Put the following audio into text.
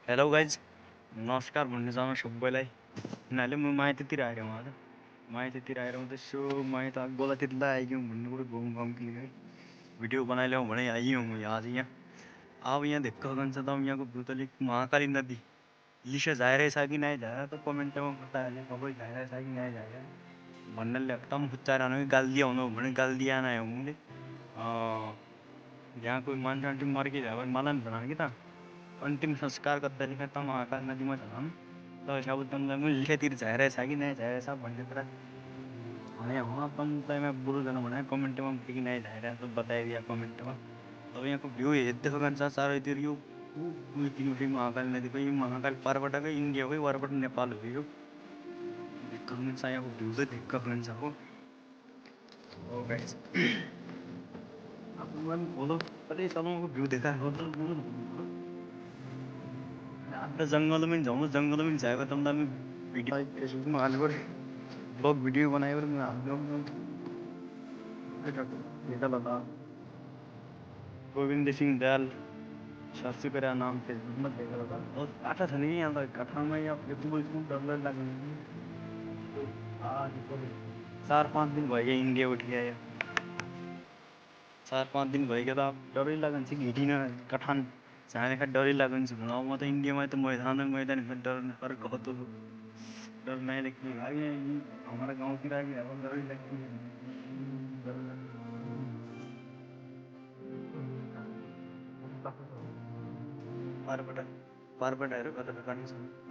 Hello guys, नमस्कार भन्ने जग्गामा सबैलाई। यिनीहरूले म माइतीतिर आएर आज माइतीतिर आएर त्यसो माइत गोलातिर आइगयौँ भन्ने कुरो घुम घाम है वीडियो बनाइल्याउँ भने आइयो म आज यहाँ। अब यहाँ देख गन्छ त यहाँको भूतलिक महाकाली नदी लिसे जाए छ कि नहीं जाए तो कमेंट में बताइए खबर जाए छ कि नहीं जाए भन्नाले एकदम खुच्चाएर गाली दिया हुनु भने गाली दिया नै हुँले यहाँ कोही मान्छे अन्तिम मर्किजायो भने मलाई नि भन कि त अंतिम संस्कार करता लिखा था महाकाल नदी में चलाम तो शाबुद्दीन में लिखेतिर जाए छ कि नहीं जाए छ भन्ने कुरा भने हुन पनि मैं बुरो जानु भने कमेन्ट में कि नहीं जाए तो बताइदिया कमेन्ट में। अब यहाँको भ्यू हेर्दै गन्छ चारैतिर यो उयो महाकाल नदीको यो महाकाल पारबाटकै इन्डियाकै वारबाट नेपाल हो यो धिक्क हुन्छ यहाँको भ्यू चाहिँ धिक्क हुन्छ हो गाइस। अब फोटो कतै चलाउनुको भ्यू देखाएको आता जंगल में जाऊँ जंगल में जाएगा तब मैं वीडियो फेसबुक में हाल ब्लॉग वीडियो बनाए और मैं देखा लगा गोविंद सिंह दयाल सर्च करा नाम फेसबुक में देखा लगा और काठा था नहीं यहाँ काठा में या डर लगा 4-5 दिन भयो इंडिया उठ गया 4-5 दिन भयो त डरै लागन्छ कि हिँडिन कठान जाने का डर ही लगन से ना मैं तो इंडिया में तो मैदान में डर पर कहतो डर नहीं लगती भाई हमारा गांव की राह डर ही लगती है पार बटा पार बटा